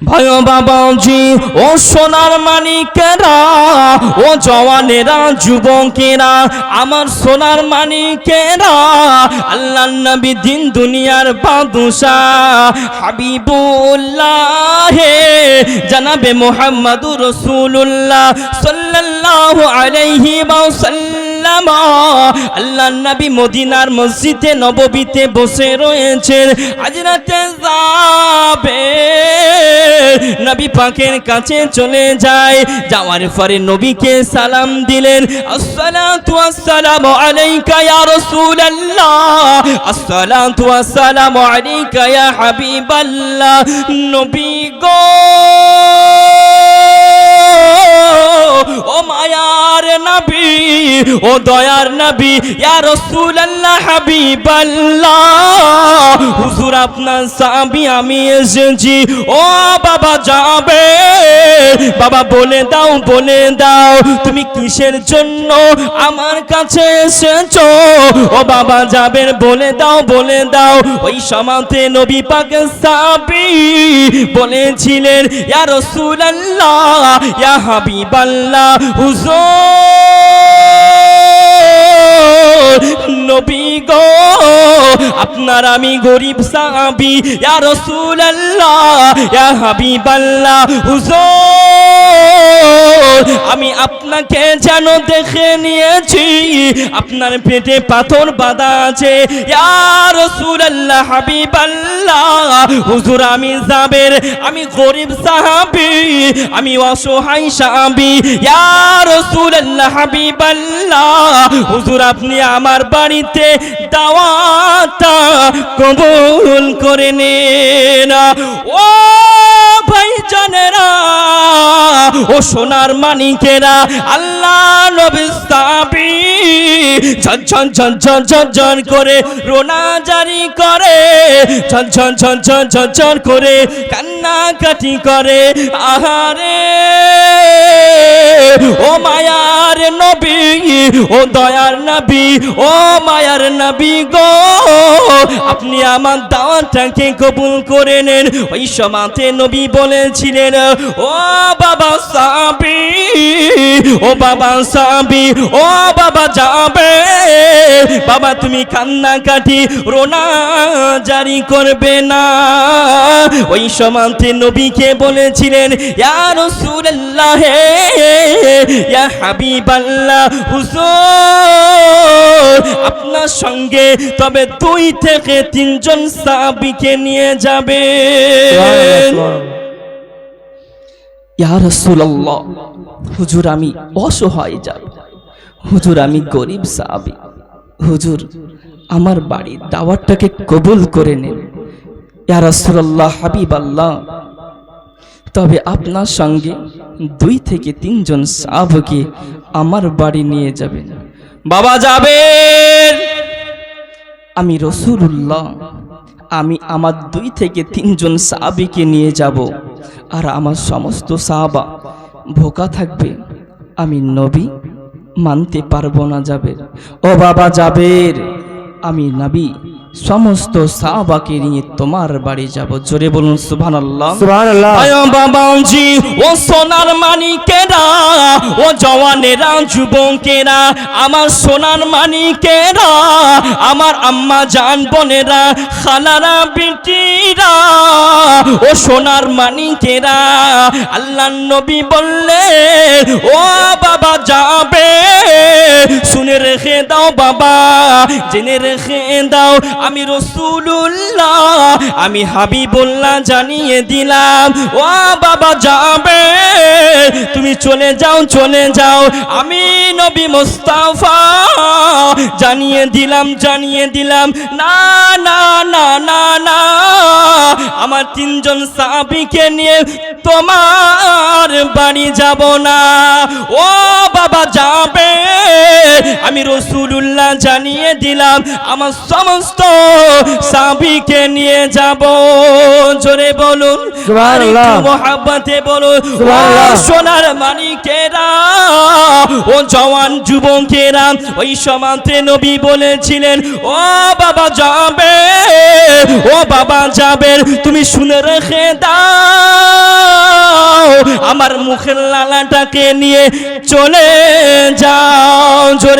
ভাই ও বাবাজি, ও সোনার মানিকেরা, ও জওয়ানেরা, যুবকেরা, আমার সোনার মানিকেরা, আল্লাহর নবী দিন দুনিয়ার বাদশাহ হাবিবুল্লাহ জনাবে মুহাম্মদুর রাসূলুল্লাহ সাল্লাল্লাহু আলাইহি ওয়াসাল্লাম, আল্লাহর নবী মদিনার মসজিদে নববীতে বসে রয়েছেন। হযরতে যাবের নবী পাকের কাছে চলে যায়। যাওয়ার পরে নবীকে সালাম দিলেন, আসসালাতু ওয়াসসালামু আলাইকা ইয়া রাসূলুল্লাহ, আসসালাতু ওয়াসসালামু আলাইকা ইয়া হাবিবাল্লাহ। নবী গো, ও মায়ার নবী, ও দয়ার নবী, ইয়া রাসূলুল্লাহ হাবিবাল্লাহ, হুজুর আপনার সাহাবী আমি এসেছি। ও বাবা যাবে, বাবা বলে দাও, বলে দাও তুমি কিসের জন্য আমার কাছে এসেছো? ও বাবা যাবের বলে দাও, বলে দাও। ওই সময়তে নবী পাকের সাহাবী বলেছিলেন, ইয়া রাসূলুল্লাহ, ইয়া হাবিবাল্লাহ, হুজুর নবী গো, আপনার আমি গরিব সাহাবী, ইয়া রাসূলুল্লাহ, ইয়া হাবিবাল্লাহ, হুজুর আমি আপনাকে যেন দেখে নিয়েছি, আপনার পেটে পাথর বাঁধা আছে, ইয়া রাসূলুল্লাহ হাবিবাল্লাহ, হুজুর আমি যাবের, আমি গরিব সাহাবী, আমি অসহায় সাহাবী, ইয়া রাসূলুল্লাহ হাবিবাল্লাহ, হুজুর আপনি আমার বাড়িতে দাওয়াতটা কবুল করে নেন। ও ভাইজানেরা, ও সোনার মানিকেরা, আল্লাহ নবী সাহাবী ঝনঝন ঝনঝন ঝনঝন করে রোনা জারি করে, ঝনঝন ঝনঝন ঝনঝন করে কান্নাকাটি করে। আহারে ও মায়ার নবী, ও দয়ার নবী, ও মায়ার নবী গো, আপনি আমার দাওয়াতটাকে কবুল করে নেন। ওই সময়তে নবী বলেছিলেন, ও বাবা সাহাবী, ও বাবা সাহাবী, ও বাবা যাবে, বাবা তুমি কান্নাকাটি রোনা জারি করবে না। ওই সময়তে নবীকে বলেছিলেন, ইয়া রাসূলুল্লাহ, ইয়া হাবিবাল্লাহ, হুজুর আপনার সঙ্গে তবে 2 থেকে 3 জন সাহাবীকে নিয়ে যাবে। ইয়া রাসূলুল্লাহ, হুজুর আমি অসহায় যাব, হুজুর আমি গরিব সাহাবী, হুজুর আমার বাড়ির দাওয়াতটাকে কবুল করে নেন। ইয়া রাসূলুল্লাহ হাবিবাল্লাহ, তবে আপনার সঙ্গে 2 থেকে 3 জন সাহাবীকে আমার বাড়ি নিয়ে যাবেন। বাবা যাবেন, আমি রাসূলুল্লাহ, আমি আমার 2 থেকে 3 জন সাহাবীকে নিয়ে যাব, আর আমার সমস্ত সাহাবা ভোকা থাকবে, আমি নবী মানতে পারবো না যাবের। ও বাবা যাবের, আমি নবী সমস্ত সাহাবাকে নিয়ে তোমার বাড়ি যাব। জোরে বলুন সুবহানাল্লাহ, সুবহানাল্লাহ। আয় বাবাজি, ও সোনার মানিকেরা, ও জওয়ানেরা, যুবকেরা, আমার সোনার মানিকেরা, আমার আম্মা জান বোনেরা, খালারা, বিটিরা, ও সোনার মানিকেরা, আল্লাহর নবী বললেন, ও বাবা যাবে, শুনে রেখে দাও বাবা, জেনে রেখে দাও, আমি রাসূলুল্লাহ, আমি হাবিবুল্লাহ জানিয়ে দিলাম। ও বাবা যাবে, তুমি চলে যাও, চলে যাও, আমি নবী মুস্তাফা জানিয়ে দিলাম, জানিয়ে দিলাম। না না না না না, আমার 3 জন সাহাবীকে নিয়ে তোমার বাড়ি যাব না। ও বাবা যাবে, আমি রাসূলুল্লাহ জানিয়ে দিলাম, আমার সমস্ত সাহাবীকে নিয়ে যাব। জোরে বলুন সুবহানাল্লাহ, মুহাব্বতে বলুন সুবহানাল্লাহ। সোনার মানিকেরা, ও জওয়ান যুবকেরা, ওই সময়তে নবী বলেছিলেন, ও বাবা যাবে, ও বাবা যাবে, তুমি শুনে রেখে দাও, আমার মুখের লালাটাকে নিয়ে চলে যাও। জোরে